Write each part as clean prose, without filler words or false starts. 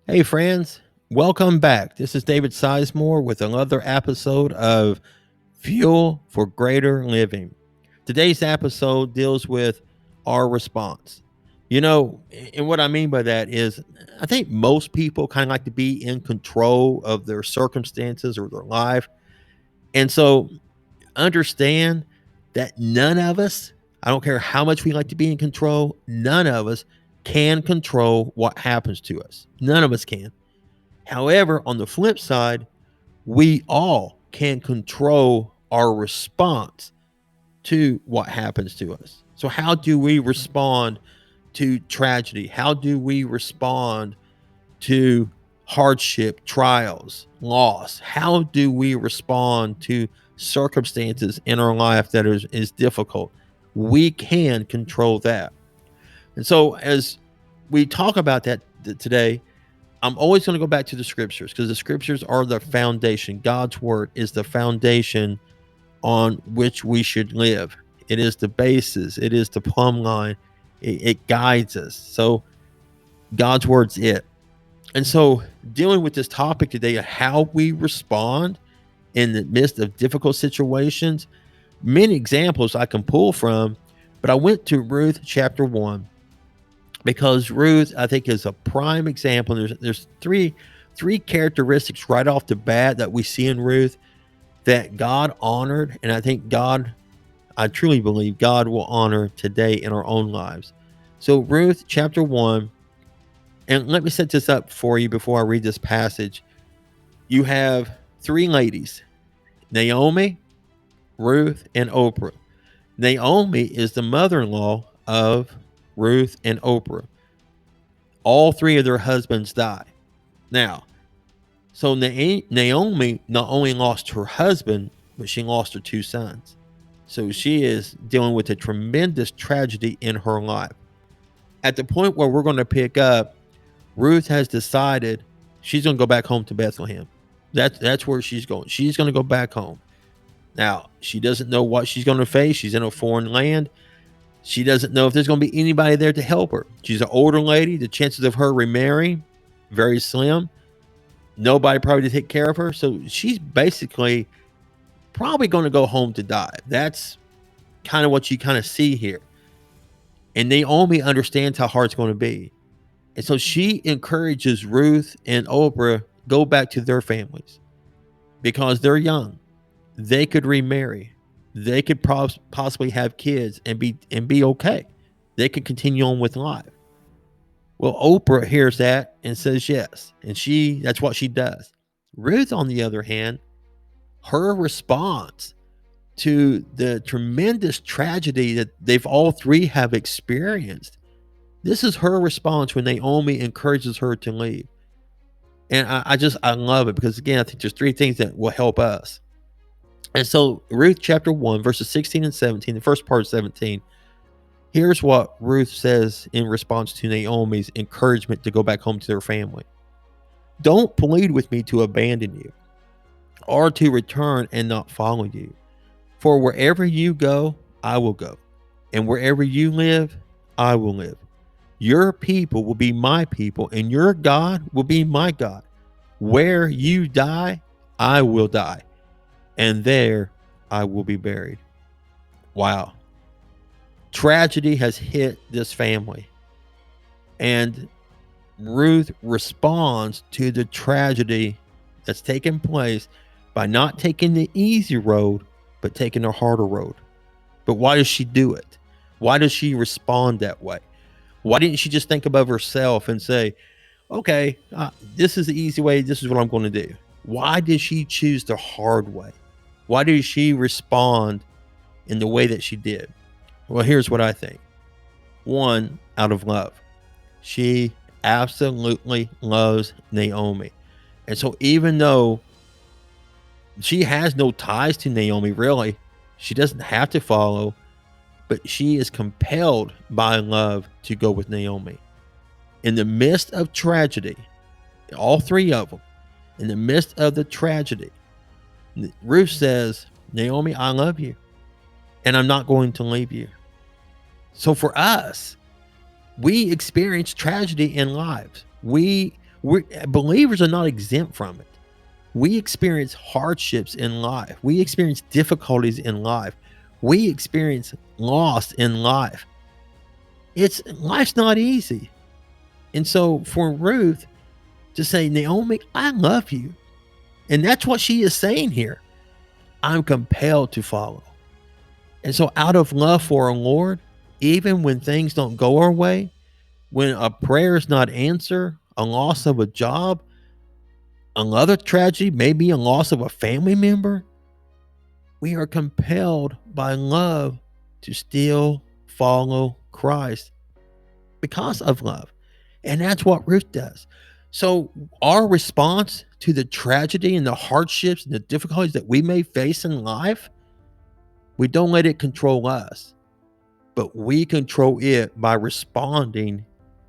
Hey, friends, welcome back. This is David Sizemore with another episode of Fuel for Greater Living. Today's episode deals with our response. And what I mean by that is, I think most people kind of like to be in control of their circumstances or their life. And so understand that none of us, I don't care how much we like to be in control, none of us can control what happens to us. None of us can. However, on the flip side, we all can control our response to what happens to us. So, how do we respond to tragedy? How do we respond to hardship, trials, loss? How do we respond to circumstances in our life that is difficult? We can control that. And so, as we talk about that today, I'm always going to go back to the scriptures because the scriptures are the foundation. God's word is the foundation on which we should live. It is the basis, it is the plumb line, it guides us. So, God's word's it. And so, dealing with this topic today, how we respond in the midst of difficult situations, many examples I can pull from, but I went to Ruth chapter 1 because Ruth, I think, is a prime example. There's three characteristics right off the bat that we see in Ruth that God honored, and I truly believe God will honor today in our own lives. So Ruth chapter 1, and let me set this up for you before I read this passage. You have three ladies, Naomi, Ruth, and Oprah. Naomi is the mother-in-law of Ruth and Oprah. All three of their husbands die. Now, so Naomi not only lost her husband, but she lost her two sons. So she is dealing with a tremendous tragedy in her life. At the point where we're going to pick up, Ruth has decided she's going to go back home to Bethlehem. That's where she's going. She's going to go back home. Now, she doesn't know what she's going to face. She's in a foreign land. She doesn't know if there's going to be anybody there to help her. She's an older lady. The chances of her remarrying, very slim. Nobody probably to take care of her. So she's basically probably going to go home to die. That's kind of what you kind of see here. And Naomi understands how hard it's going to be. And so she encourages Ruth and Oprah go back to their families because they're young. They could remarry. They could possibly have kids and be okay. They could continue on with life. Well, Oprah hears that and says yes, and that's what she does. Ruth, on the other hand, her response to the tremendous tragedy that they've all three have experienced, this is her response when Naomi encourages her to leave. And I love it because, again, I think there's three things that will help us. And so Ruth chapter 1, verses 16 and 17, the first part of 17, here's what Ruth says in response to Naomi's encouragement to go back home to their family. Don't plead with me to abandon you or to return and not follow you. For wherever you go, I will go. And wherever you live, I will live. Your people will be my people, and your God will be my God. Where you die, I will die, and there I will be buried. Wow. Tragedy has hit this family. And Ruth responds to the tragedy that's taken place by not taking the easy road, but taking the harder road. But why does she do it? Why does she respond that way? Why didn't she just think above herself and say, okay, this is the easy way. This is what I'm going to do. Why did she choose the hard way? Why did she respond in the way that she did? Well, here's what I think. One, out of love. She absolutely loves Naomi. And so even though she has no ties to Naomi, really, she doesn't have to follow, but she is compelled by love to go with Naomi. In the midst of tragedy, all three of them, in the midst of the tragedy, Ruth says, Naomi, I love you, and I'm not going to leave you. So for us, we experience tragedy in lives. We Believers are not exempt from it. We experience hardships in life. We experience difficulties in life. We experience loss in life. Life's not easy. And so for Ruth to say, Naomi, I love you. And that's what she is saying here. I'm compelled to follow. And so out of love for our Lord, even when things don't go our way, when a prayer is not answered, a loss of a job, another tragedy, maybe a loss of a family member, we are compelled by love to still follow Christ because of love. And that's what Ruth does. So our response to the tragedy and the hardships and the difficulties that we may face in life, we don't let it control us, but we control it by responding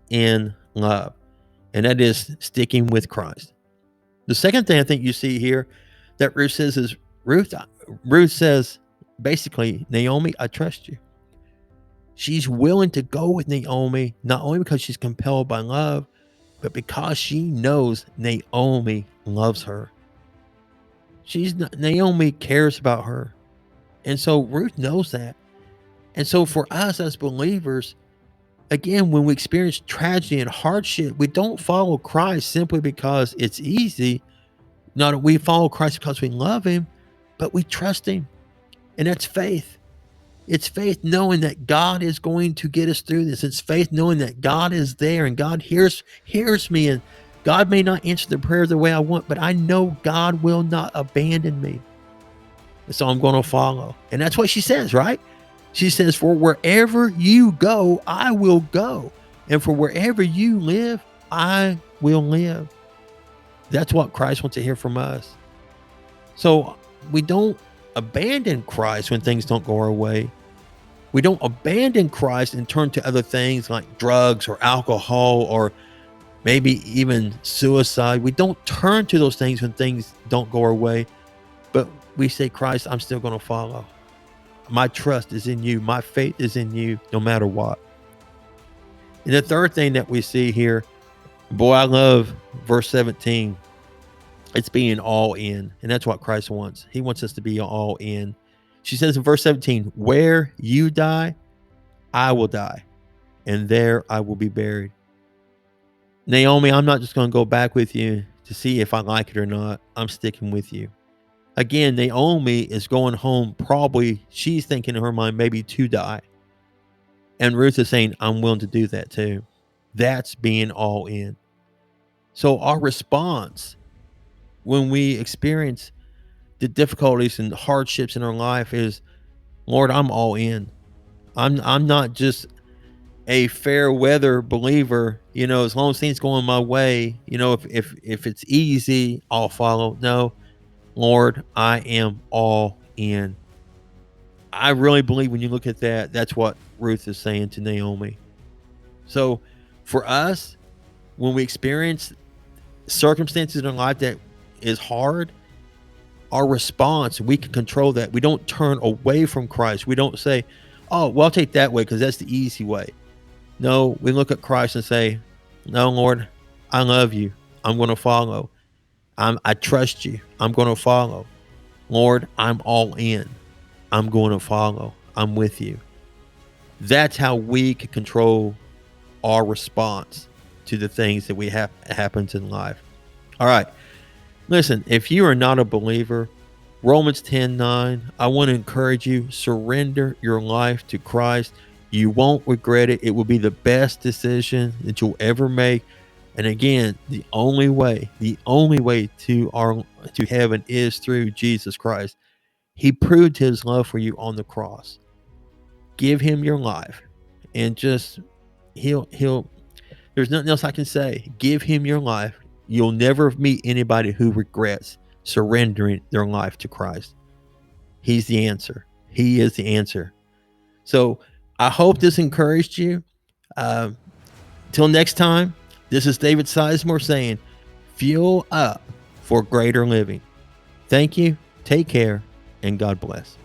in love. And that is sticking with Christ. The second thing I think you see here that Ruth says is Ruth says basically, Naomi, I trust you. She's willing to go with Naomi, not only because she's compelled by love, but because she knows Naomi loves her. Naomi cares about her. And so Ruth knows that. And so for us as believers, again, when we experience tragedy and hardship, we don't follow Christ simply because it's easy. Not we follow Christ because we love him, but we trust him. And that's faith. It's faith knowing that God is going to get us through this. It's faith knowing that God is there and God hears me. And God may not answer the prayer the way I want, but I know God will not abandon me. And so I'm going to follow. And that's what she says, right? She says, for wherever you go, I will go. And for wherever you live, I will live. That's what Christ wants to hear from us. So we don't abandon Christ when things don't go our way. We don't abandon Christ and turn to other things like drugs or alcohol or maybe even suicide. We don't turn to those things when things don't go our way, but we say, Christ, I'm still going to follow. My trust is in you. My faith is in you no matter what. And the third thing that we see here, boy, I love verse 17. It's being all in. And that's what Christ wants. He wants us to be all in. She says in verse 17, where you die, I will die, and there I will be buried. Naomi, I'm not just going to go back with you to see if I like it or not. I'm sticking with you. Again, Naomi is going home. Probably she's thinking in her mind, maybe to die. And Ruth is saying, I'm willing to do that too. That's being all in. So our response when we experience the difficulties and hardships in our life is, Lord, I'm all in. I'm not just a fair weather believer, as long as things going my way, if it's easy, I'll follow. No, Lord, I am all in. I really believe when you look at that, that's what Ruth is saying to Naomi. So for us, when we experience circumstances in our life that is hard, our response, we can control that. We don't turn away from Christ. We don't say, oh, well, I'll take that way because that's the easy way. No, we look at Christ and say, no, Lord, I love you. I'm going to follow. I trust you. I'm going to follow. Lord, I'm all in. I'm going to follow. I'm with you. That's how we can control our response to the things that we have happens in life. All right. Listen, if you are not a believer, Romans 10:9, I want to encourage you, surrender your life to Christ. You won't regret it. It will be the best decision that you'll ever make. And again, the only way to heaven is through Jesus Christ. He proved his love for you on the cross. Give him your life and just he'll there's nothing else I can say. Give him your life. You'll never meet anybody who regrets surrendering their life to Christ. He's the answer. He is the answer. So I hope this encouraged you. Till next time, this is David Sizemore saying, fuel up for greater living. Thank you. Take care and God bless.